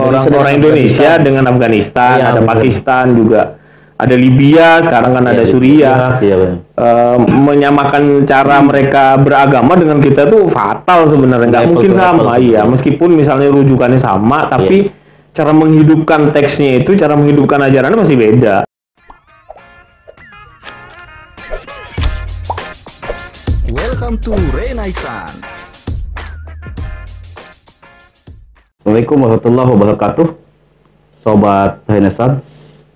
orang Indonesia dengan Afghanistan, ada Pakistan juga, ada Libya, sekarang kan ada Suriah. Menyamakan cara mereka beragama dengan kita tuh fatal sebenarnya, nggak mungkin sama. Iya, meskipun misalnya rujukannya sama, tapi cara menghidupkan teksnya itu, cara menghidupkan ajarannya masih beda. Welcome to Renaissance. Assalamualaikum warahmatullahi wabarakatuh, Sobat Renaissance.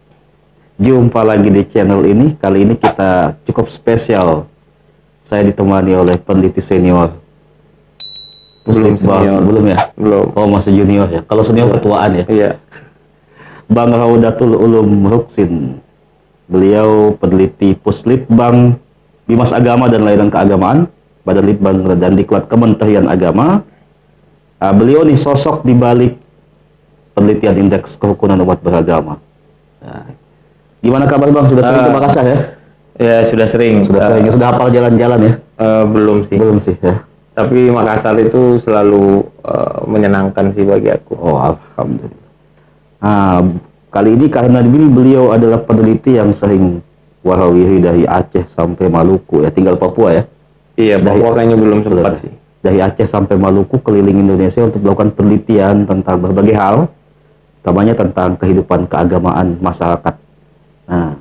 Jumpa lagi di channel ini. Kali ini kita cukup spesial. Saya ditemani oleh peneliti senior. Belum senior. Belum ya? Belum. Oh, masih junior ya? Kalau senior ketuaan ya? Iya. Bang Raudatul Ulum Ruksin. Beliau peneliti Puslitbang Bimas Agama dan Layanan Keagamaan, Badan Litbang dan Diklat Kementerian Agama. Beliau nih sosok di balik penelitian indeks kerukunan umat beragama. Nah, gimana kabar Bang? Sudah sering ke Makassar ya? Ya sudah sering. Sudah sering. Sudah hafal jalan-jalan ya? Belum sih. Belum sih ya. Tapi Makassar itu selalu menyenangkan sih bagi aku. Oh, alhamdulillah. Kali ini karena beliau adalah peneliti yang sering warawiri dari Aceh sampai Maluku ya, tinggal Papua ya? Iya, Papua kayaknya belum sempat sih. Dari Aceh sampai Maluku keliling Indonesia untuk melakukan penelitian tentang berbagai hal, utamanya tentang kehidupan keagamaan masyarakat. Nah,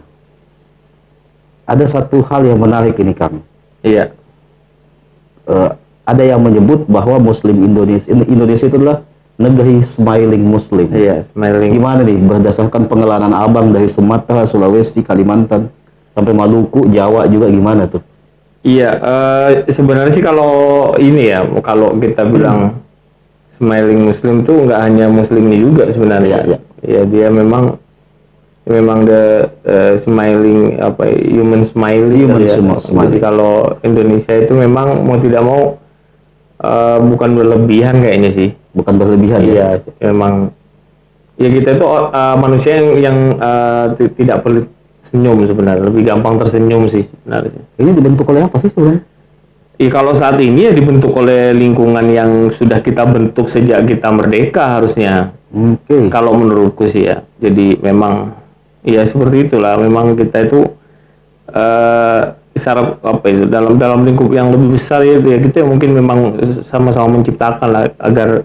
ada satu hal yang menarik ini Kang. Iya. Ada yang menyebut bahwa Muslim Indonesia itu adalah negeri smiling Muslim. Iya, smiling. Gimana nih berdasarkan pengalaman Abang dari Sumatera, Sulawesi, Kalimantan sampai Maluku, Jawa juga gimana tuh? Iya, sebenarnya sih kalau ini ya, kalau kita bilang smiling Muslim tuh nggak hanya Muslimnya juga sebenarnya. Ya dia memang the smiling human smiley. Jadi kalau Indonesia itu memang mau tidak mau bukan berlebihan kayaknya sih. Bukan berlebihan ya. Memang ya kita itu manusia yang tidak pelit senyum sebenarnya, lebih gampang tersenyum sih sebenarnya. Ini dibentuk oleh apa sih sebenarnya? Kalau saat ini ya dibentuk oleh lingkungan yang sudah kita bentuk sejak kita merdeka harusnya. Kalau menurutku sih ya. Jadi memang ya seperti itulah. Memang kita itu secara dalam lingkup yang lebih besar ya kita mungkin memang sama-sama menciptakan lah agar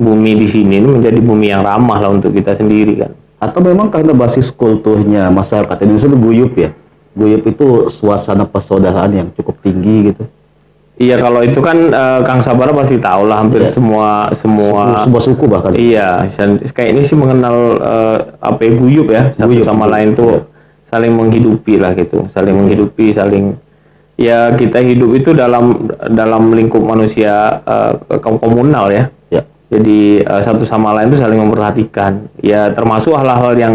bumi di sini ini menjadi bumi yang ramah lah untuk kita sendiri kan. Atau memang karena basis kulturnya masyarakat Indonesia itu guyup ya? Guyup itu suasana persaudaraan yang cukup tinggi gitu. Iya, kalau itu kan Kang Sabara pasti tahu lah, hampir semua suku bahkan. Iya, kayak ini sih mengenal guyup ya, satu sama lain tuh saling menghidupi lah gitu, saling menghidupi, saling ya kita hidup itu dalam lingkup manusia komunal ya. Jadi satu sama lain itu saling memperhatikan. Ya termasuk hal-hal yang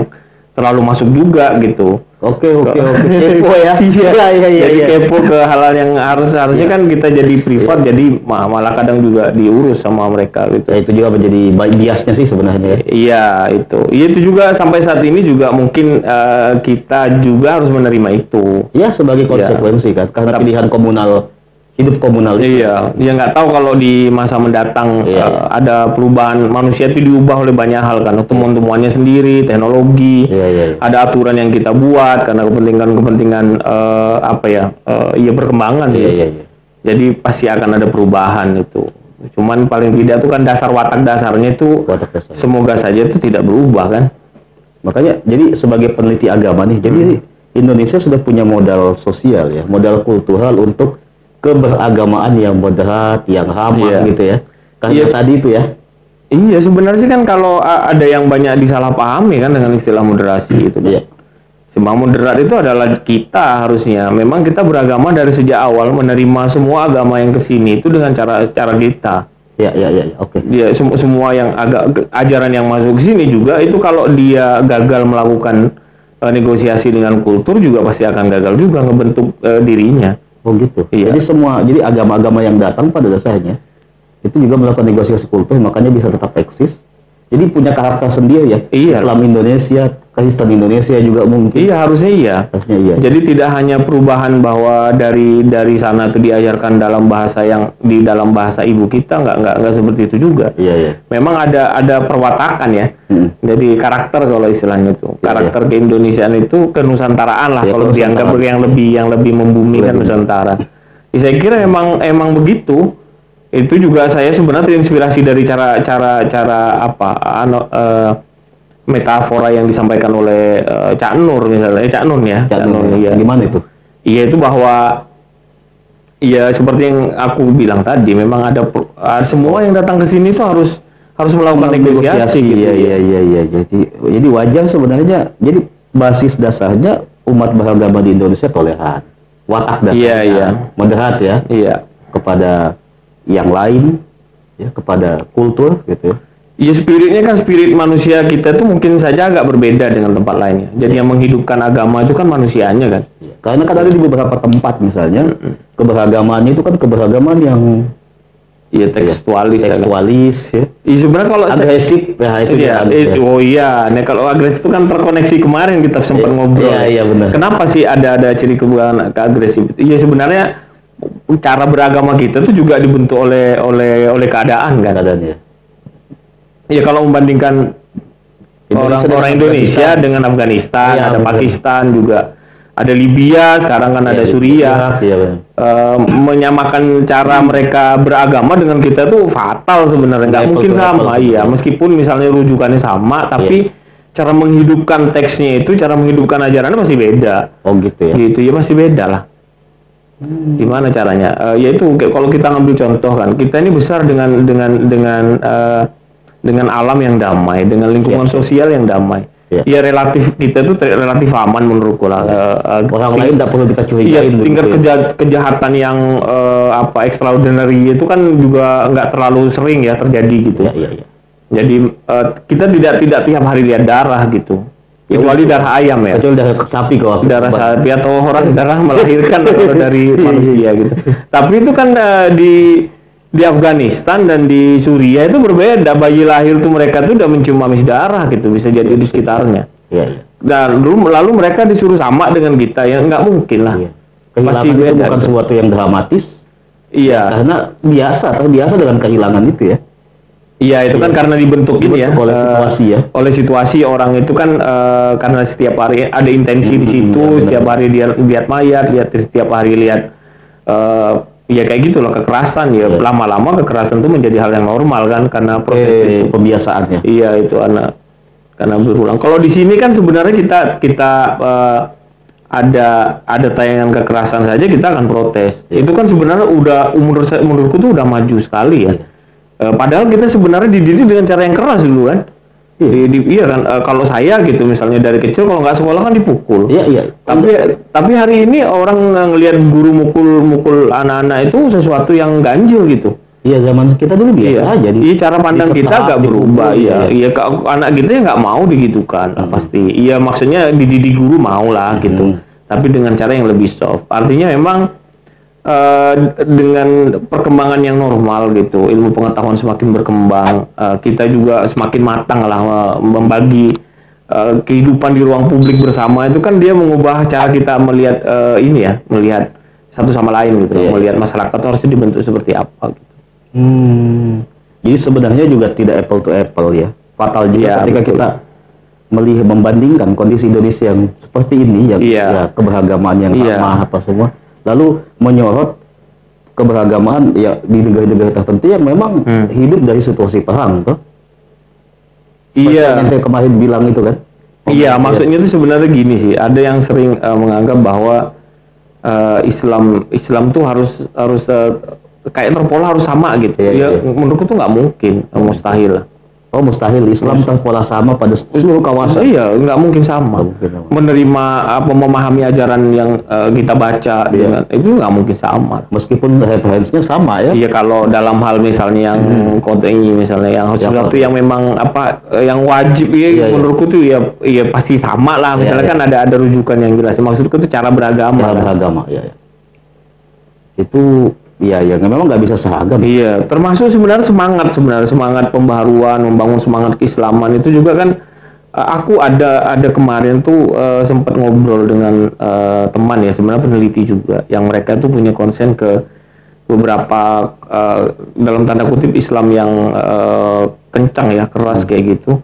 terlalu masuk juga gitu. Oke. Kepo ya. Iya. Kepo ke hal-hal yang harusnya kan kita jadi privat, jadi malah kadang juga diurus sama mereka gitu. Ya, itu juga menjadi biasnya sih sebenarnya. Iya, itu. Iya, itu juga sampai saat ini juga mungkin kita juga harus menerima itu. Ya, sebagai konsekuensi kan karena pilihan komunal. Hidup komunal itu. Iya, dia nggak tahu kalau di masa mendatang ada perubahan, manusia itu diubah oleh banyak hal kan, temuan-temuannya sendiri, teknologi, ada aturan yang kita buat karena kepentingan perkembangan sih. Jadi pasti akan ada perubahan itu. Cuman paling tidak itu kan watak dasarnya itu semoga saja itu tidak berubah kan. Makanya jadi sebagai peneliti agama nih, jadi Indonesia sudah punya modal sosial ya, modal kultural untuk keberagamaan yang moderat, yang ramah gitu ya. Karena tadi itu ya. Iya, sebenarnya sih kan kalau ada yang banyak disalahpahami kan dengan istilah moderasi itu. Sebab moderat itu adalah kita harusnya. Memang kita beragama dari sejak awal menerima semua agama yang kesini itu dengan cara kita. Oke. Dia semua yang ajaran yang masuk ke sini juga itu kalau dia gagal melakukan negosiasi dengan kultur juga pasti akan gagal juga ngebentuk dirinya. Oh gitu. Iya. Jadi agama-agama yang datang pada dasarnya itu juga melakukan negosiasi kultur, makanya bisa tetap eksis. Jadi punya karakter sendiri ya. Iya. Islam Indonesia, Kristen Indonesia juga mungkin. Iya, harusnya iya. Harusnya iya. Jadi tidak hanya perubahan bahwa dari sana itu diajarkan dalam bahasa yang di dalam bahasa ibu kita, nggak seperti itu juga. Iya, iya. Memang ada perwatakan ya. Jadi karakter kalau istilahnya itu. Karakter keindonesiaan itu kenusantaraan lah kalau dianggap yang lebih membumikan Nusantara. Ya, saya kira emang begitu. Itu juga saya sebenarnya terinspirasi dari cara metafora yang disampaikan oleh Cak Nur misalnya, Cak Nun ya. Cak Nun, ya. Gimana itu? Iya, itu bahwa ya seperti yang aku bilang tadi, memang ada semua yang datang ke sini itu harus melakukan negosiasi gitu. Iya. Jadi wajar sebenarnya. Jadi basis dasarnya umat beragama di Indonesia toleran. Watak dasarnya moderat ya. Iya. Kepada yang lain, ya, kepada kultur gitu. Iya, spiritnya kan spirit manusia kita tuh mungkin saja agak berbeda dengan tempat lainnya. Jadi yang menghidupkan agama itu kan manusianya kan. Ya, karena kan ada di beberapa tempat misalnya keberagamaannya itu kan keberagaman yang tekstualis ya. Iya, sebenarnya kalau agresif ya itu oh iya, nah kalau agresif itu kan terkoneksi kemarin kita sempat ngobrol. Iya benar. Kenapa sih ada ciri agresif? Iya, sebenarnya cara beragama kita tuh juga dibentuk oleh keadaan kan. Keadaannya. Ya kalau membandingkan orang Indonesia dengan Afghanistan, ada Pakistan juga, ada Libya, sekarang kan ada Suriah. Menyamakan cara mereka beragama dengan kita tuh fatal sebenarnya, nggak mungkin sama. Iya, meskipun misalnya rujukannya sama, tapi cara menghidupkan teksnya itu, cara menghidupkan ajarannya pasti beda. Oh gitu ya. Gitu ya, pasti beda lah. Gimana caranya? Yaitu kalau kita ngambil contoh kan, kita ini besar dengan alam yang damai, dengan lingkungan sosial yang damai. Ya relatif kita tuh relatif aman menurutku lah. Orang lain tidak perlu kita curigain. Iya, tingkat kejahatan yang extraordinary itu kan juga nggak terlalu sering ya terjadi gitu. Iya. Jadi kita tidak tiap hari lihat darah gitu. Kecuali darah ayam ya. Kecuali darah sapi kok. Darah sapi atau orang darah melahirkan kalau dari manusia gitu. Tapi itu kan di Afghanistan dan di Suriah itu berbeda. Bayi lahir tuh mereka tuh udah mencium amis darah gitu, bisa jadi di sekitarnya. Iya. Dan lalu mereka disuruh sama dengan kita, ya nggak mungkin lah. Iya. Pasti beda. Itu bukan sesuatu yang dramatis. Iya. Karena terbiasa dengan kehilangan itu ya. Iya, itu kan karena dibentuk ini ya, oleh situasi ya. Oleh situasi orang itu kan karena setiap hari ada intensi di situ, setiap hari dia lihat mayat, setiap hari lihat ya kayak gitu loh, kekerasan ya. Lama-lama kekerasan itu menjadi hal yang normal kan karena proses itu pembiasaannya. Iya, itu karena berulang. Kalau di sini kan sebenarnya kita ada tayangan kekerasan saja kita akan protes. Itu kan sebenarnya udah menurutku tuh udah maju sekali ya. Padahal kita sebenarnya dididik dengan cara yang keras dulu kan. Iya kan, kalau saya gitu misalnya dari kecil kalau nggak sekolah kan dipukul. Iya. Tapi hari ini orang ngelihat guru mukul anak-anak itu sesuatu yang ganjil gitu. Iya, zaman kita dulu biasa aja. Iya, cara pandang kita agak berubah. Iya, anak kita ya nggak mau digitukan pasti. Iya, maksudnya dididik guru mau lah gitu. Tapi dengan cara yang lebih soft. Artinya memang dengan perkembangan yang normal gitu, ilmu pengetahuan semakin berkembang, kita juga semakin matang lah membagi kehidupan di ruang publik bersama. Itu kan dia mengubah cara kita melihat melihat satu sama lain gitu, melihat masyarakat harusnya dibentuk seperti apa gitu. Jadi sebenarnya juga tidak apple to apple ya, fatal juga ketika kita melihat membandingkan kondisi Indonesia yang seperti ini yang keberagamaan yang ramah apa semua, lalu menyorot keberagamaan ya di negara-negara tertentu yang memang hidup dari situasi perang toh. Yang kemarin bilang itu kan. Iya, maksudnya itu sebenarnya gini sih, ada yang sering menganggap bahwa Islam tuh harus kayak terpola harus sama gitu. Menurutku tuh nggak mungkin, mustahil lah. Oh, mustahil Islam terpola sama pada seluruh kawasan. Iya, nggak mungkin sama. Menerima memahami ajaran yang kita baca dengan itu nggak mungkin sama. Meskipun referensinya sama ya. Iya, kalau dalam hal misalnya yang kodenya misalnya yang sesuatu yang memang yang wajib menurutku tuh ya pasti sama lah. Misalnya kan ada rujukan yang jelas. Maksudku tuh cara beragama. Ya. Itu Iya, memang nggak bisa seragam. Iya, termasuk sebenarnya semangat pembaharuan, membangun semangat keislaman itu juga kan aku ada kemarin tuh sempat ngobrol dengan teman ya, sebenarnya peneliti juga, yang mereka tuh punya konsen ke beberapa dalam tanda kutip Islam yang kencang ya, keras kayak gitu.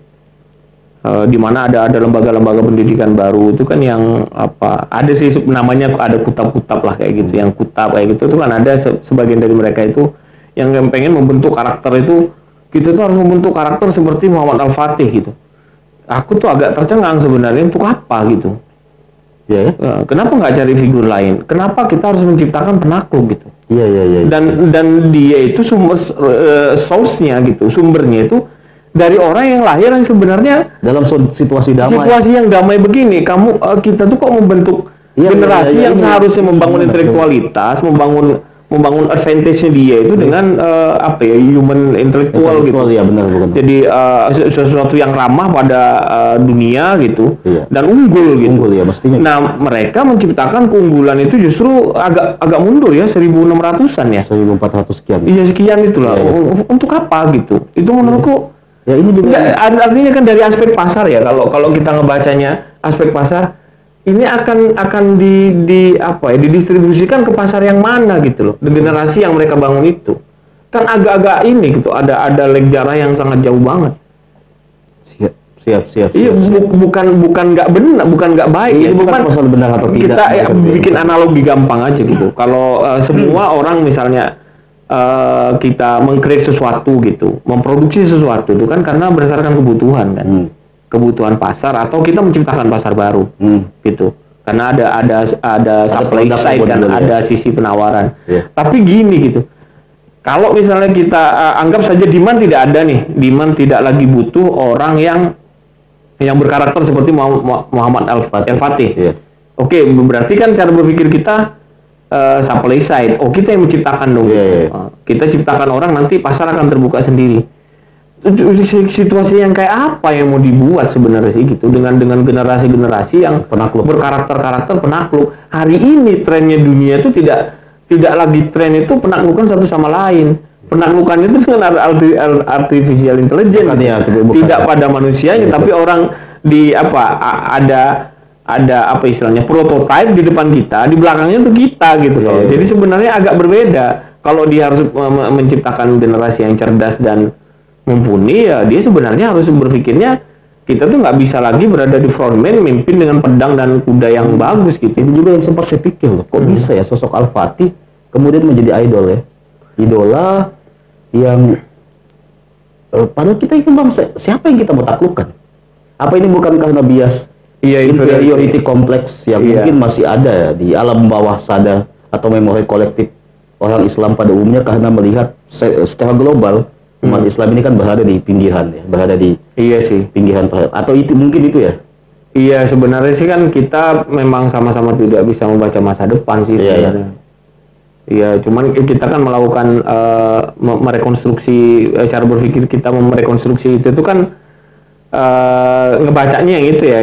Di mana ada lembaga-lembaga pendidikan baru itu kan yang apa, ada sih namanya, ada kutab-kutab lah kayak gitu, yang kutab kayak gitu itu kan ada sebagian dari mereka itu yang pengen membentuk karakter itu, kita tuh harus membentuk karakter seperti Muhammad Al-Fatih gitu. Aku tuh agak tercengang sebenarnya, untuk apa gitu ya, kenapa nggak cari figur lain, kenapa kita harus menciptakan penakluk gitu. Iya. Dan dia itu source-nya gitu, sumbernya itu dari orang yang lahir yang sebenarnya dalam situasi damai. Situasi yang damai begini, kita tuh kok membentuk generasi yang seharusnya membangun intelektualitas, membangun advantage-nya dia itu dengan apa ya, human intelektual gitu. Ya, benar. Jadi sesuatu yang ramah pada dunia gitu, dan unggul gitu. Unggul ya mestinya. Nah, mereka menciptakan keunggulan itu justru agak mundur ya, 1600-an ya. 1400 sekian. Iya, sekian itulah. Untuk apa gitu? Itu menurutku ya ini juga artinya kan dari aspek pasar ya, kalau kita ngebacanya aspek pasar, ini akan didistribusikan ke pasar yang mana gitu loh. Generasi yang mereka bangun itu kan agak-agak ini gitu, ada leg jarah yang sangat jauh banget. Siap. Iya, bukan nggak benar, bukan nggak baik. Iya, itu bukan masalah benar atau tidak. Kita bikin analogi gampang aja gitu. Kalau semua orang misalnya kita mengcreate sesuatu gitu, memproduksi sesuatu itu kan karena berdasarkan kebutuhan kan, kebutuhan pasar, atau kita menciptakan pasar baru gitu, karena ada supply side kan, ada sisi penawaran. Tapi gini gitu, kalau misalnya kita anggap saja demand tidak ada nih, demand tidak lagi butuh orang yang berkarakter seperti Muhammad Al-Fatih. Oke, berarti kan cara berpikir kita supply side. Oh, kita yang menciptakan dong. Kita ciptakan orang, nanti pasar akan terbuka sendiri. Situasi yang kayak apa yang mau dibuat sebenarnya sih gitu, dengan generasi-generasi yang berkarakter penakluk. Hari ini trennya dunia itu tidak lagi tren itu penaklukan satu sama lain. Penaklukan itu dengan artificial intelligence. Tidak pada manusianya, tapi orang ada apa istilahnya, prototipe di depan kita, di belakangnya tuh kita gitu loh. Jadi sebenarnya agak berbeda. Kalau dia harus menciptakan generasi yang cerdas dan mumpuni, ya dia sebenarnya harus berpikirnya kita tuh nggak bisa lagi berada di frontman mimpin dengan pedang dan kuda yang bagus gitu. Itu juga yang sempat saya pikir loh, kok bisa ya sosok Al-Fatih kemudian menjadi idol ya, idola yang padahal kita itu bangsa, siapa yang kita mau taklukkan? Apa ini bukan karena bias inferiority kompleks yang mungkin masih ada di alam bawah sadar atau memori kolektif orang Islam pada umumnya, karena melihat secara global umat Islam ini kan berada di pinggiran ya, berada di pinggiran, atau itu mungkin itu ya. Iya, sebenarnya sih kan kita memang sama-sama tidak bisa membaca masa depan sih sebenarnya. Iya, cuman kita kan melakukan merekonstruksi cara berpikir kita, merekonstruksi itu kan ngebacanya yang itu ya,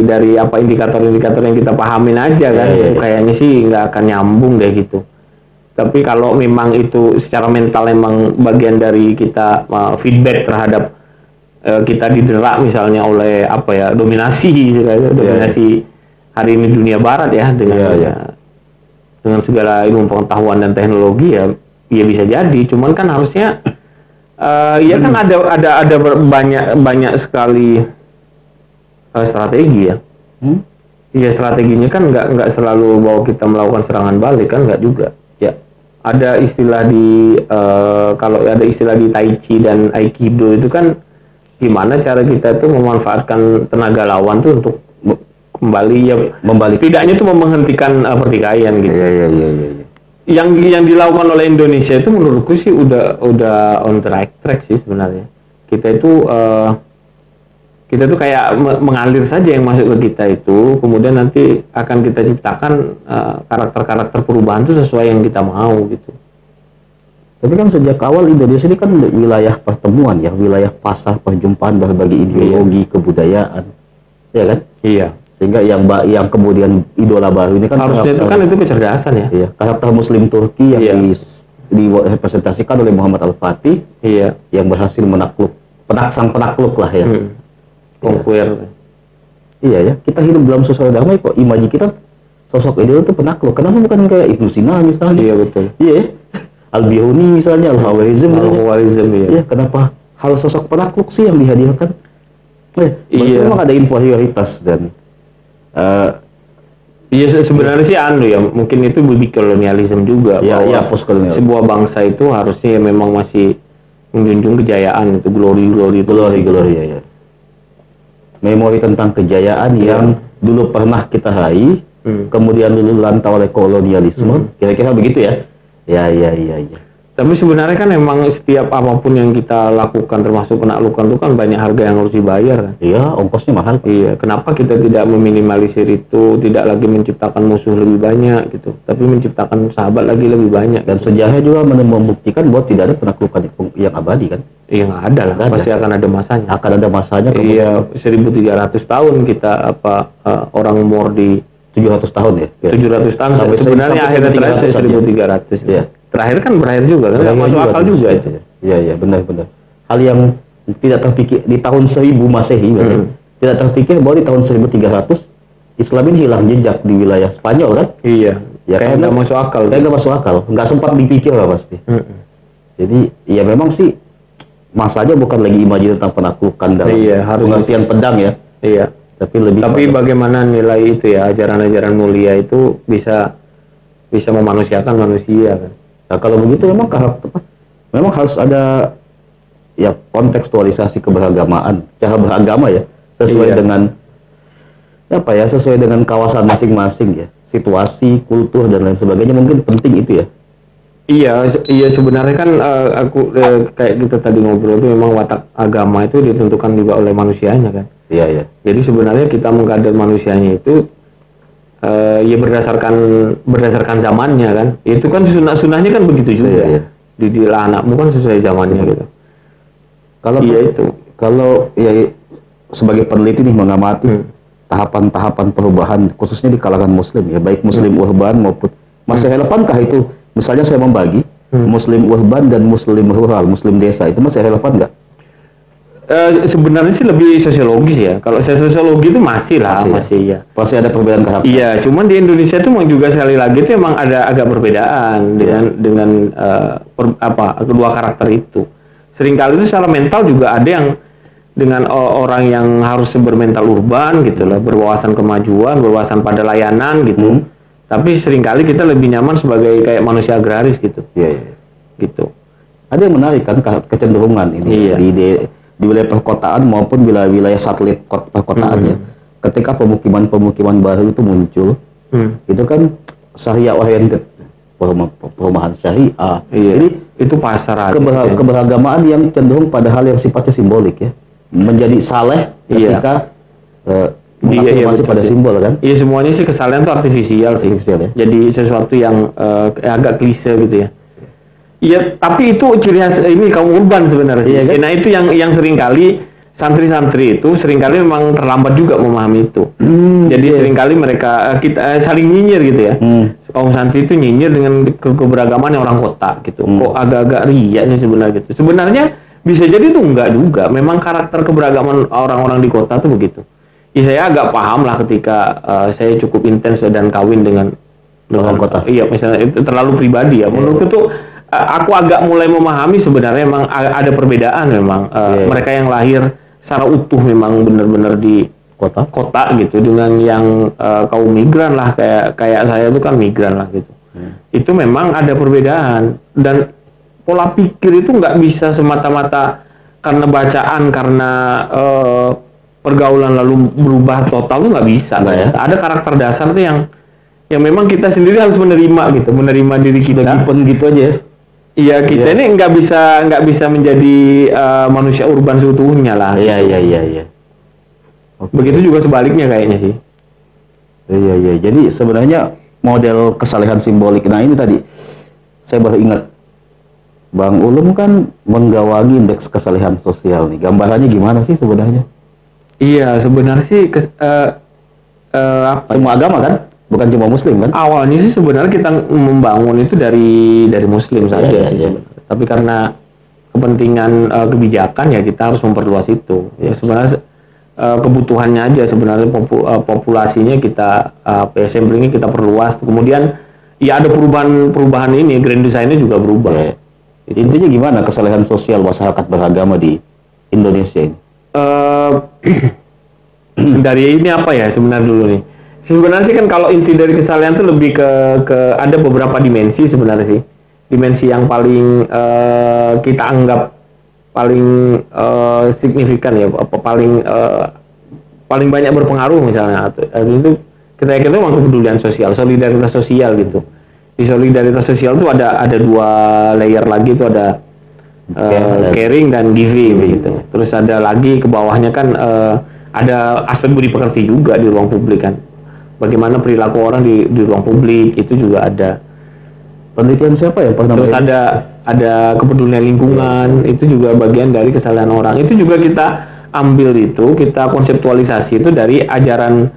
dari apa indikator-indikator yang kita pahamin aja kan. Itu kayaknya sih nggak akan nyambung deh gitu. Tapi kalau memang itu secara mental emang bagian dari kita feedback terhadap kita didera misalnya oleh apa ya, dominasi hari ini dunia barat ya, dengan segala ilmu pengetahuan dan teknologi ya bisa jadi. Cuman kan harusnya ya kan ada banyak sekali strategi ya. Iya, strateginya kan nggak selalu bahwa kita melakukan serangan balik kan, nggak juga. Ya, ada istilah kalau ada istilah di Tai Chi dan Aikido itu kan gimana cara kita itu memanfaatkan tenaga lawan tuh untuk kembali setidaknya tuh menghentikan pertikaian gitu. Iya. Yang dilakukan oleh Indonesia itu menurutku sih udah on the right track sih sebenarnya. Kita itu kayak mengalir saja yang masuk ke kita itu, kemudian nanti akan kita ciptakan karakter-karakter perubahan itu sesuai yang kita mau gitu. Tapi kan sejak awal Indonesia ini kan wilayah pertemuan ya, wilayah pasar perjumpaan berbagai ideologi, kebudayaan, ya kan? Iya. Sehingga yang kemudian idola baru ini kan harusnya itu kan itu kecerdasan ya. Iya, karakter Muslim Turki yang direpresentasikan oleh Muhammad Al-Fatih, yang berhasil menakluk, sang penakluk lah ya. conquer. Iya ya, kita hidup dalam suasana damai kok. Imaji kita sosok ideal itu penakluk. Kenapa bukan kayak Ibnu Sina misalnya? Iya betul. Iya ya. Al-Biruni misalnya, Al-Khawarizm. Al-Khawarizm ya. Iya, kenapa hal sosok penakluk sih yang dihadirkan? Iya. Memang ada inferioritas dan iya sebenarnya sih ya mungkin itu lebih kolonialisme juga. Iya, bahwa postkolonial. sebuah bangsa itu harusnya memang masih menjunjung kejayaan itu, glory ya. Memori tentang kejayaan yang dulu pernah kita raih, kemudian dulu lantau oleh kolonialisme, kira-kira begitu ya? Ya. Tapi sebenarnya kan memang setiap apapun yang kita lakukan, termasuk penaklukan itu kan banyak harga yang harus dibayar kan? Iya, ongkosnya mahal. Iya, kenapa kita tidak meminimalisir itu, tidak lagi menciptakan musuh lebih banyak gitu, tapi menciptakan sahabat lagi lebih banyak. Dan sejarah juga membuktikan bahwa tidak ada penaklukan yang abadi kan? Iya nggak ada lah, pasti akan ada masanya. Akan ada masanya. Iya, 1300 tahun kita orang umur di 700 tahun ya? 700 tahun sebenarnya akhirnya terakhir 1300. Ya. Terakhir kan berakhir juga kan, nggak masuk akal juga itu. Iya, benar. Hal yang tidak terpikir di tahun 1000 Masehi, tidak terpikir bahwa di tahun 1300 Islam ini hilang jejak di wilayah Spanyol kan? Iya. Ya, kayak nggak masuk akal. Kayak nggak masuk akal, nggak sempat dipikir lah pasti. Jadi ya memang sih masanya bukan lagi imaji tentang penaklukan dalam pengertian pedang ya. Iya. Tapi bagaimana nilai itu ya, ajaran-ajaran mulia itu bisa memanusiakan manusia kan. Nah, kalau begitu memang harus ada ya kontekstualisasi keberagamaan, cara beragama ya, sesuai dengan sesuai dengan kawasan masing-masing ya, situasi, kultur dan lain sebagainya, mungkin penting itu ya. Iya sebenarnya kan kayak kita tadi ngobrol itu memang watak agama itu ditentukan juga oleh manusianya kan. Iya. Jadi sebenarnya kita mengkader manusianya itu ya berdasarkan zamannya kan. Itu kan sunahnya kan begitu juga. Iya. Didilah anakmu kan sesuai zamannya gitu. Kalau sebagai peneliti nih mengamati tahapan-tahapan perubahan khususnya di kalangan muslim ya, baik muslim urban maupun masih relevankah itu? Misalnya saya membagi muslim urban dan muslim rural, muslim desa, itu masih relevan nggak? Sebenarnya sih lebih sosiologis ya. Kalau saya sosiologi itu masih ya. Pasti ada perbedaan karakter. Iya, cuman di Indonesia itu juga sekali lagi itu emang ada agak perbedaan dengan kedua karakter itu. Seringkali itu secara mental juga ada yang dengan orang yang harus bermental urban gitu loh, berwawasan kemajuan, berwawasan pada layanan gitu. Tapi seringkali kita lebih nyaman sebagai kayak manusia agraris gitu. Iya. Gitu. Ada yang menarik kan kecenderungan ini di wilayah perkotaan maupun wilayah satelit perkotaan ya. Ketika pemukiman baru itu muncul, itu kan syariah oriented, perumahan syariah. Iya. Jadi itu pasar aja. Keberagamaan yang cenderung pada hal yang sifatnya simbolik ya. Menjadi saleh ketika masih pada simbol kan? Iya, semuanya sih kesalahan itu artifisial sih. Ya? Jadi sesuatu yang agak klise gitu ya. Iya, tapi itu ciri khas ini kaum urban sebenarnya sih. Iya, kan? Nah itu yang seringkali santri-santri itu seringkali memang terlambat juga memahami itu. Jadi seringkali mereka kita saling nyinyir gitu ya. Kaum santri itu nyinyir dengan keberagaman orang kota gitu. Kok agak-agak ria sih sebenarnya gitu. Sebenarnya bisa jadi itu enggak juga. Memang karakter keberagaman orang-orang di kota tuh begitu. Ya saya agak paham lah ketika saya cukup intens dan kawin dengan orang kota. Iya, misalnya itu terlalu pribadi ya. Menurutku tuh aku agak mulai memahami sebenarnya memang ada perbedaan memang. Mereka yang lahir secara utuh memang benar-benar di kota gitu dengan yang kaum migran lah kayak saya itu kan migran lah gitu. Itu memang ada perbedaan dan pola pikir itu nggak bisa semata-mata karena bacaan karena pergaulan lalu berubah total tuh nggak bisa ya. Ada karakter dasar tuh yang memang kita sendiri harus menerima diri kita. Pun gitu aja. Iya, kita ini nggak bisa menjadi manusia urban seutuhnya lah. Iya. Begitu juga sebaliknya kayaknya sih. Iya. Jadi sebenarnya model kesalehan simbolik. Nah ini tadi saya baru ingat, Bang Ulum kan menggawangi indeks kesalehan sosial nih. Gambarannya gimana sih sebenarnya? Iya, sebenarnya sih semua agama kan, bukan cuma Muslim kan? Awalnya sih sebenarnya kita membangun itu dari Muslim saja sih. Tapi karena kepentingan kebijakan ya kita harus memperluas itu. Ya sebenarnya kebutuhannya aja sebenarnya populasinya kita samplingnya kita perluas. Kemudian ya ada perubahan ini, grand design-nya juga berubah. Ya. Intinya gimana kesalahan sosial masyarakat beragama di Indonesia ini? Dari ini apa ya sebenarnya dulu nih. Sebenarnya sih kan kalau inti dari kesalahan itu lebih ke ada beberapa dimensi sebenarnya sih. Dimensi yang paling kita anggap paling signifikan ya, paling banyak berpengaruh misalnya. Itu kita yakin itu memang kepedulian sosial, solidaritas sosial gitu. Di solidaritas sosial itu ada dua layer lagi, itu ada caring dan giving gitu. Terus ada lagi ke bawahnya kan ada aspek budi pekerti juga di ruang publik kan. Bagaimana perilaku orang di ruang publik itu juga ada. Penelitian siapa ya? Terus ada kepedulian lingkungan, itu juga bagian dari kesalahan orang. Itu juga kita ambil itu, kita konseptualisasi itu dari ajaran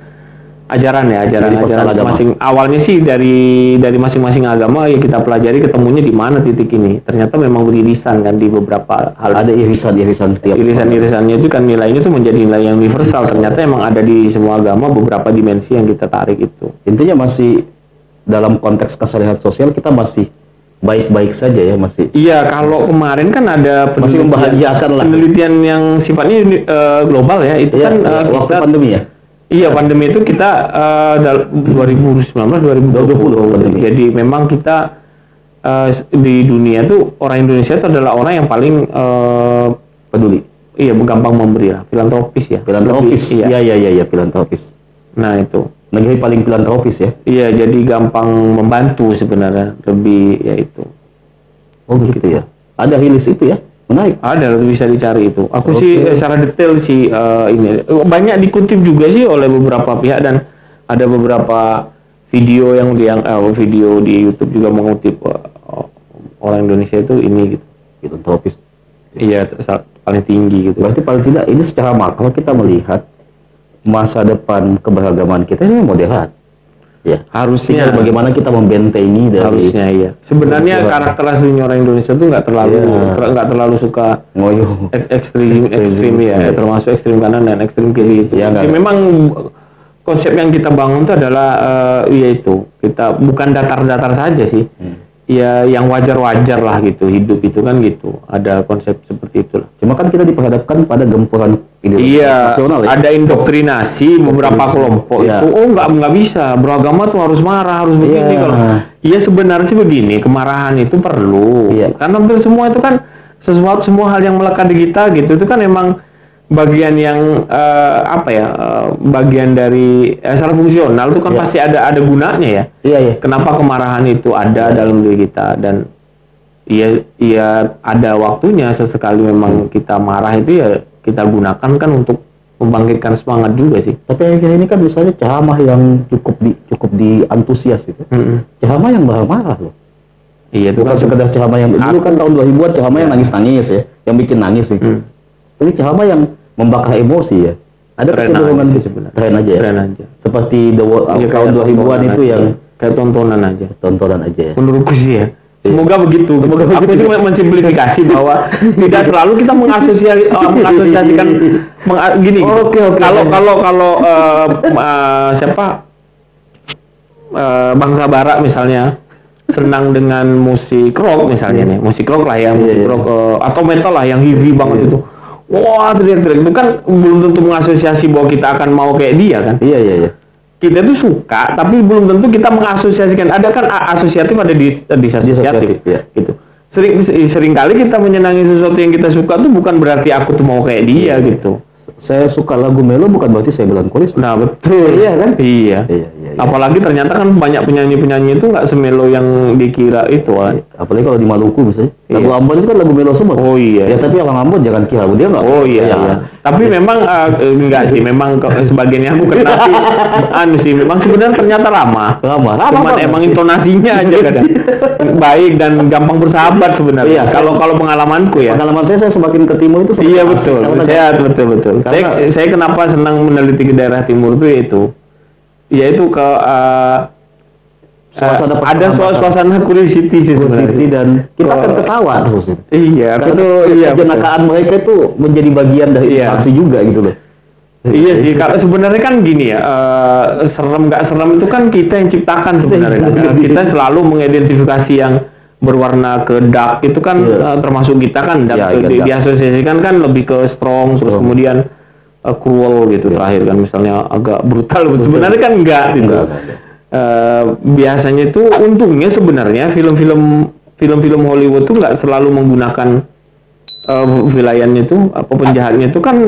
masing. Awalnya sih dari masing-masing agama ya kita pelajari ketemunya di mana titik ini. Ternyata memang beririsan kan di beberapa hal. Ada irisan setiap irisannya itu kan nilainya itu menjadi nilai yang universal. Ternyata emang ada di semua agama beberapa dimensi yang kita tarik itu. Intinya masih dalam konteks kesalahan sosial kita masih baik-baik saja ya masih. Iya, kalau kemarin kan ada masih membahagiakan lah. Penelitian yang sifatnya global ya, itu kan waktu pandemi ya. Iya, pandemi itu kita 2019 2020 pandemi. Jadi memang kita di dunia tuh orang Indonesia itu adalah orang yang paling peduli. Iya, gampang memberi lah, filantropis ya. Filantropis. Iya, filantropis. Nah, itu negeri paling filantropis ya. Iya, jadi gampang membantu sebenarnya, lebih ya itu. Oh gitu ya. Ada rilis itu ya. Menarik. Ada, bisa dicari itu. Aku sih secara detail sih ini banyak dikutip juga sih oleh beberapa pihak, dan ada beberapa video yang video di YouTube juga mengutip orang Indonesia itu ini gitu. Filantropis. Iya, paling tinggi gitu. Berarti paling tidak ini secara makro kita melihat masa depan keberagaman kita ini moderat. Ya, harusnya bagaimana kita membentengi dari harusnya iya. Sebenarnya karakter aslinya orang Indonesia itu nggak terlalu suka ngoyo ekstrim ya, termasuk ekstrim kanan dan ekstrim kiri itu. Ya, memang konsep yang kita bangun itu adalah yaitu kita bukan datar-datar saja sih. Ya yang wajar-wajar lah gitu, hidup itu kan gitu, ada konsep seperti itulah. Cuma kan kita diperhadapkan pada gempuran ideologi nasional ya. Ada indoktrinasi beberapa kelompok itu, nggak bisa, beragama tuh harus marah, harus begini. Kalau iya sebenarnya sih begini, kemarahan itu perlu, karena hampir semua itu kan semua hal yang melekat di kita gitu, itu kan emang bagian yang bagian dari secara fungsional itu kan pasti ada gunanya ya. Iya. Kenapa kemarahan itu ada dalam diri kita, dan iya ada waktunya sesekali memang kita marah itu ya kita gunakan kan untuk membangkitkan semangat juga sih. Tapi akhir ini kan misalnya ceramah yang cukup di antusias itu. Ceramah yang marah-marah loh. Iya, itu bukan sekedar ceramah yang dulu kan tahun 2000-an ceramah yang nangis-nangis ya, yang bikin nangis sih. Ini ceramah yang membakar emosi ya. Ada kecenderungan tren aja ya. Seperti tahun 2000-an itu yang kayak tontonan aja ya. Menurutku sih ya. Semoga begitu. Aku sih mensimplifikasi bahwa tidak selalu kita mengasosiasikan gini. Kalau bangsa barat misalnya senang dengan musik rock misalnya nih, musik rock lah ya, musik rock atau metal lah yang heavy banget itu. Wah, teriak-teriak itu kan belum tentu mengasosiasi bahwa kita akan mau kayak dia kan. Iya. Kita tuh suka, tapi belum tentu kita mengasosiasikan. Ada kan asosiatif, ada disosiatif gitu. Sering kali kita menyenangi sesuatu yang kita suka tuh bukan berarti aku tuh mau kayak dia gitu. Saya suka lagu melo bukan berarti saya melankolis. Nah, betul. Iya kan? Iya. Apalagi ternyata kan banyak penyanyi-penyanyi itu nggak semelo yang dikira itu. Apalagi kalau di Maluku misalnya. Lagu Ambon itu kan lagu melo semua. Oh iya. Ya tapi orang Ambon jangan kira dia nggak. Oh iya. Tapi memang enggak sih. Memang sebagian yang aku kenal sih memang sebenarnya ternyata ramah. Cuman emang intonasinya aja kan baik dan gampang bersahabat sebenarnya. Kalau pengalamanku ya. Pengalaman saya semakin ke timur itu. Iya betul. Betul. Saya kenapa senang meneliti ke daerah timur itu yaitu ke ada suasana curiosity sih sebenarnya, dan kita akan ketawa terus itu. Iya, betul. Iya, kejenakaan mereka itu menjadi bagian dari interaksi juga gitu loh. Iya sih, kalau sebenarnya kan gini ya, serem nggak serem itu kan kita yang ciptakan sebenarnya. Kan. Kita selalu mengidentifikasi yang berwarna ke dark itu kan termasuk kita kan, dark, diasosiasikan kan lebih ke strong, terus kemudian cruel gitu terakhir kan, misalnya agak brutal. Sebenarnya kan enggak gitu. Biasanya itu untungnya sebenarnya film-film Hollywood tuh nggak selalu menggunakan villainnya itu apa penjahatnya itu kan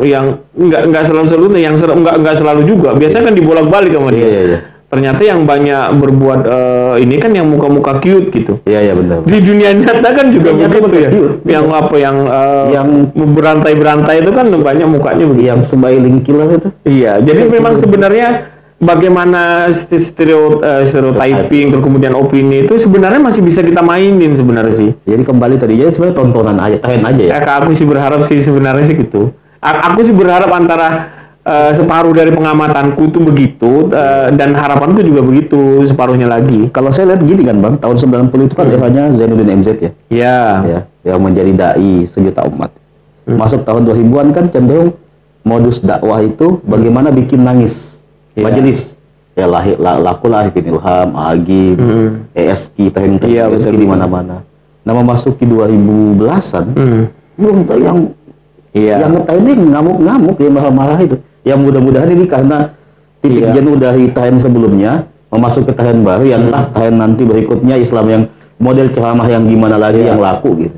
yang nggak selalu yang nggak selalu juga biasanya kan dibolak-balik sama dia. Ternyata yang banyak berbuat ini kan yang muka-muka cute gitu. Iya benar. Di dunia nyata kan juga begitu ya. Yang apa yang berantai-berantai itu kan banyak mukanya begitu. Yang smiling killer itu. Iya, jadi memang sebenarnya bagaimana stereotyping terus kemudian opini itu sebenarnya masih bisa kita mainin sebenarnya sih. Jadi kembali tadinya sebenarnya tontonan aja, tahan aja ya. Aku sih berharap sih sebenarnya sih gitu. Aku sih berharap antara separuh dari pengamatanku itu begitu dan harapanku juga begitu separuhnya lagi. Kalau saya lihat gini kan Bang, tahun 90 itu kan eranya Zainuddin MZ ya. Iya. Ya, yang menjadi dai sejuta umat. Masuk tahun 2000-an kan cenderung modus dakwah itu bagaimana bikin nangis. Majelis ya lakulah Ibn Ilham, Agim, ESK, ESK di mana-mana. Nah memasuki 2010-an, belum tahu yang tahu ini ngamuk-ngamuk ya marah-marah itu. Yang mudah-mudahan ini karena titik jenuh dari tahun sebelumnya memasuki tahun baru yang tahun nanti berikutnya Islam yang model ceramah yang gimana lagi yang laku gitu.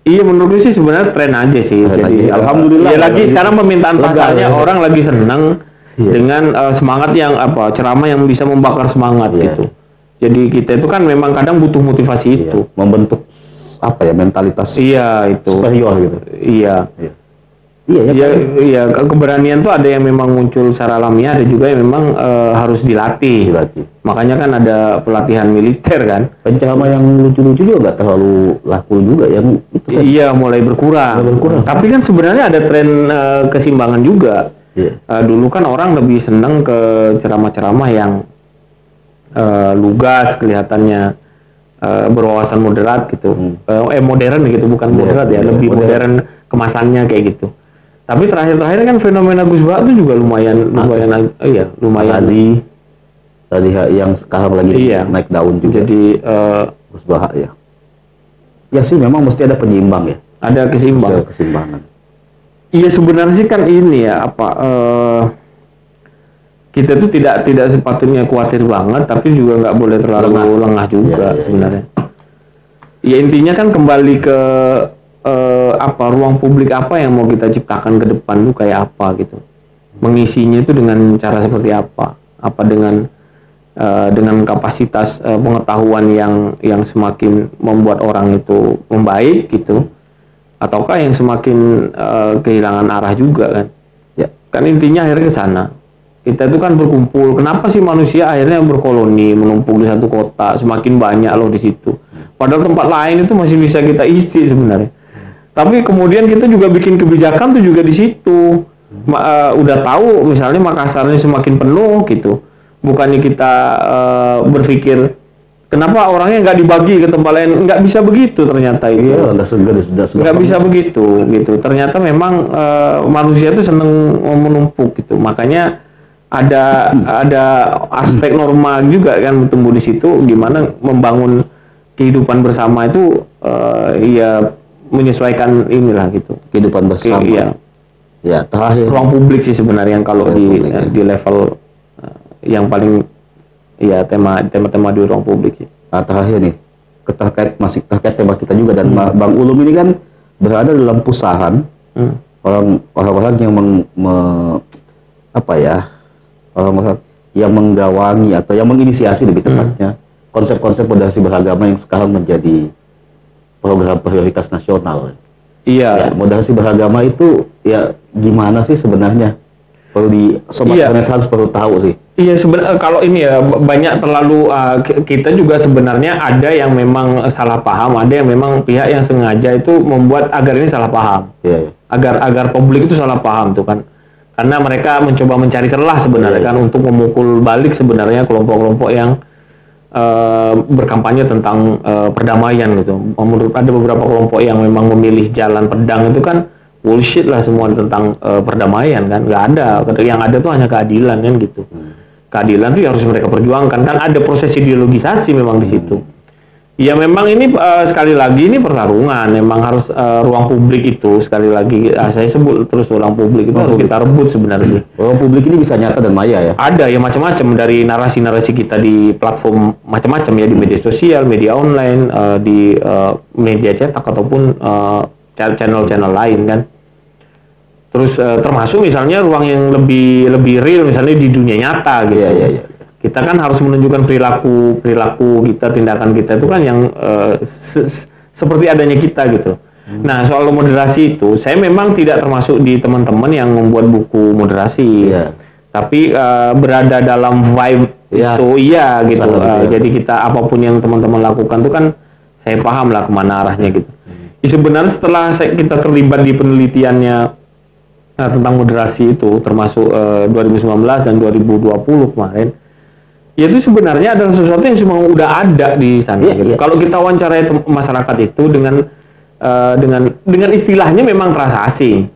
Iya menurutku sih sebenarnya tren aja sih. Jadi alhamdulillah. Ya lagi sekarang permintaan pasarnya orang lagi senang dengan semangat yang ceramah yang bisa membakar semangat gitu. Jadi kita itu kan memang kadang butuh motivasi itu, membentuk mentalitas itu superior gitu. Iya, keberanian tuh ada yang memang muncul secara alamiah, ada juga yang memang harus dilatih. Makanya kan ada pelatihan militer kan. Penceramah yang lucu-lucu juga nggak terlalu laku juga yang itu kan. Iya, mulai berkurang. Tapi kan sebenarnya ada tren keseimbangan juga. Dulu kan orang lebih senang ke ceramah-ceramah yang lugas kelihatannya, berwawasan moderat gitu, modern gitu, bukan moderat ya, lebih modern kemasannya kayak gitu. Tapi terakhir-terakhir kan fenomena Gus Baha itu juga lumayan. Razi yang sekarang lagi naik daun juga. Jadi Gus Baha ya sih memang mesti ada penyeimbang ya. Ada keseimbangan. Iya sebenarnya sih kan ini ya kita tuh tidak sepatutnya khawatir banget, tapi juga nggak boleh terlalu lengah juga sebenarnya. Ya intinya kan kembali ke ruang publik apa yang mau kita ciptakan ke depan tuh kayak apa gitu. Mengisinya itu dengan cara seperti apa dengan kapasitas pengetahuan yang semakin membuat orang itu membaik gitu. Ataukah yang semakin kehilangan arah juga kan? Kan intinya akhirnya ke sana. Kita itu kan berkumpul. Kenapa sih manusia akhirnya berkoloni, menumpuk di satu kota, semakin banyak loh di situ. Padahal tempat lain itu masih bisa kita isi sebenarnya. Tapi kemudian kita juga bikin kebijakan tuh juga di situ. Udah tahu misalnya Makassarnya semakin penuh gitu. Bukannya kita berpikir kenapa orangnya nggak dibagi ke tempat lain? Nggak bisa begitu ternyata itu. Nggak bisa begitu gitu. Ternyata memang manusia itu seneng menumpuk gitu. Makanya ada aspek normal juga kan tumbuh di situ. Gimana membangun kehidupan bersama itu menyesuaikan inilah gitu. Kehidupan bersama. Ya terakhir. Ruang publik sih sebenarnya yang kalau di level yang paling tema-tema di ruang publik sih. Nah, terakhir nih, masih terkait tema kita juga dan Bang Ulum ini kan berada dalam pusaran orang-orang yang orang-orang yang menggawangi atau yang menginisiasi lebih tepatnya konsep-konsep moderasi beragama yang sekarang menjadi program prioritas nasional. Iya. Moderasi beragama itu ya gimana sih sebenarnya? Perlu sobat Renaissance perlu tahu sih. Iya sebenarnya kalau ini ya banyak terlalu kita juga sebenarnya ada yang memang salah paham, ada yang memang pihak yang sengaja itu membuat agar ini salah paham. Agar publik itu salah paham tuh kan. Karena mereka mencoba mencari celah sebenarnya kan untuk memukul balik sebenarnya kelompok-kelompok yang berkampanye tentang perdamaian gitu. Menurut ada beberapa kelompok yang memang memilih jalan pedang itu kan bullshit lah semua tentang perdamaian kan, nggak ada. Yang ada tuh hanya keadilan kan gitu. Keadilan tuh harus mereka perjuangkan kan, ada proses ideologisasi memang di situ. Ya memang ini sekali lagi ini pertarungan, memang harus ruang publik itu sekali lagi saya sebut terus ruang publik itu harus kita rebut sebenarnya sih. Ruang publik ini bisa nyata dan maya ya. Ada ya macam-macam dari narasi-narasi kita di platform macam-macam ya, di media sosial, media online, di media cetak ataupun channel-channel lain kan. Terus termasuk misalnya ruang yang lebih real misalnya di dunia nyata gitu. Iya. Kita kan harus menunjukkan perilaku kita, tindakan kita itu kan yang seperti adanya kita gitu. Nah, soal moderasi itu, saya memang tidak termasuk di teman-teman yang membuat buku moderasi. Iya. Tapi berada dalam vibe itu iya gitu. Jadi kita apapun yang teman-teman lakukan itu kan saya paham lah kemana arahnya gitu. Sebenarnya setelah kita terlibat di penelitiannya tentang moderasi itu, termasuk 2019 dan 2020 kemarin, ya itu sebenarnya adalah sesuatu yang semua udah ada di sana gitu. Kalau kita wawancarai masyarakat itu dengan istilahnya memang terasa asing.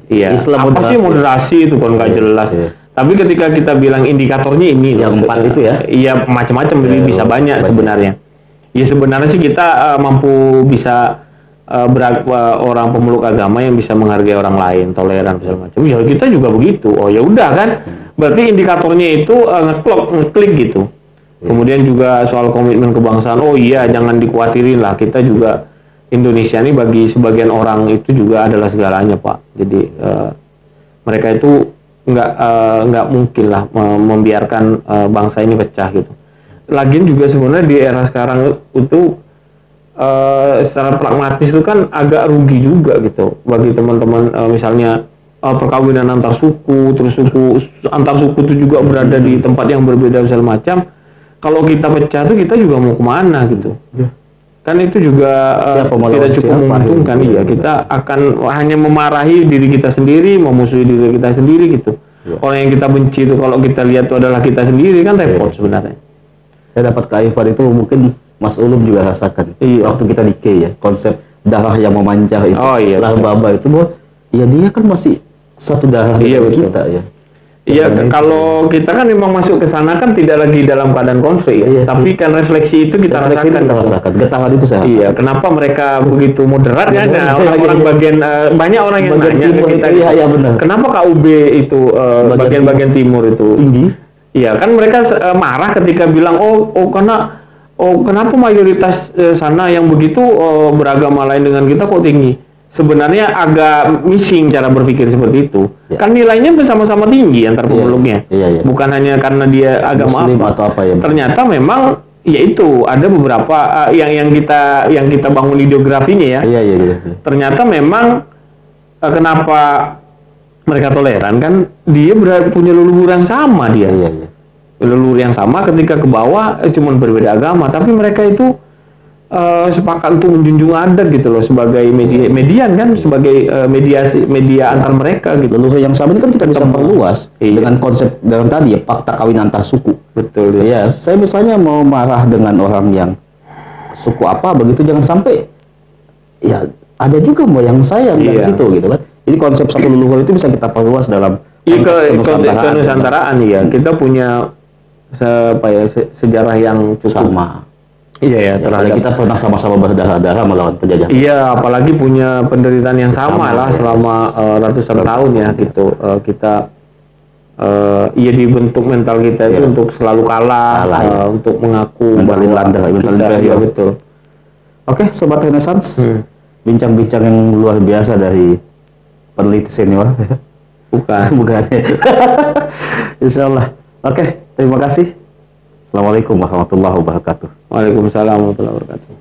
Iya. Apa sih moderasi itu kan nggak jelas. Tapi ketika kita bilang indikatornya ini yang 4 itu ya. Iya macam-macam bisa banyak sebenarnya. Ya sebenarnya sih kita mampu bisa orang pemeluk agama yang bisa menghargai orang lain, toleran segala macam. Ya kita juga begitu. Oh ya udah kan. Berarti indikatornya itu ngeklik gitu. Kemudian juga soal komitmen kebangsaan. Oh iya, jangan dikhawatirin lah. Kita juga Indonesia ini bagi sebagian orang itu juga adalah segalanya, Pak. Jadi mereka itu nggak mungkin lah membiarkan bangsa ini pecah gitu. Lagian juga sebenarnya di era sekarang itu secara pragmatis itu kan agak rugi juga gitu bagi teman-teman misalnya perkawinan antar suku, terus antar suku itu juga berada di tempat yang berbeda segala macam. Kalau kita pecah tuh kita juga mau kemana gitu. Kan itu juga tidak cukup menguntungkan. Iya, kita akan hanya memarahi diri kita sendiri, memusuhi diri kita sendiri gitu. Orang yang kita benci itu kalau kita lihat itu adalah kita sendiri kan repot sebenarnya. Saya dapat kearifan itu mungkin Mas Ulum juga rasakan. Waktu kita di K ya, konsep darah yang memancar itu, baba itu bahwa ya dia kan masih satu darah dengan kita ya. Iya, kalau kita kan memang masuk ke sana kan tidak lagi dalam keadaan konflik ya. Tapi kan refleksi itu kita rasakan. Getaran itu saya rasakan. Iya, kenapa mereka begitu moderat kan? Orang-orang bagian banyak orang yang nanya ke kita. Iya, benar. Kenapa KUB itu bagian timur itu tinggi? Iya, kan mereka marah ketika bilang kenapa mayoritas sana yang begitu beragama lain dengan kita kok tinggi? Sebenarnya agak missing cara berpikir seperti itu. Kan nilainya bersama-sama tinggi antar pemeluknya. Bukan hanya karena dia agama Muslim atau apa ya. Ternyata memang yaitu ada beberapa yang kita bangun ideografinya ya. Ternyata memang kenapa mereka toleran kan dia punya leluhur yang sama dia. Leluhur yang sama ketika ke bawah cuman berbeda agama, tapi mereka itu sepakat untuk menjunjung adat gitu loh sebagai median kan, sebagai media antar mereka gitu. Leluhur yang sama ini kan kita bisa perluas dengan konsep dalam tadi ya, fakta kawin antar suku. Betul ya. Saya misalnya mau marah dengan orang yang suku apa begitu, jangan sampai ya ada juga moyang saya dari situ gitu kan. Jadi konsep satu leluhur itu bisa kita perluas dalam kenusantara ya. Kita punya sejarah yang cukup sama. Iya terhadap kita pernah sama-sama berdarah-darah melawan penjajah. Iya, apalagi punya penderitaan yang sama lah selama ratusan tahun ya gitu. Kita dibentuk mental kita itu untuk selalu kalah, untuk mengaku bahwa kita betul. Oke, Sobat Renaissance, bincang-bincang yang luar biasa dari peneliti senior. Bukan. Insyaallah. Oke, terima kasih. Assalamualaikum warahmatullahi wabarakatuh. Waalaikumsalam warahmatullahi wabarakatuh.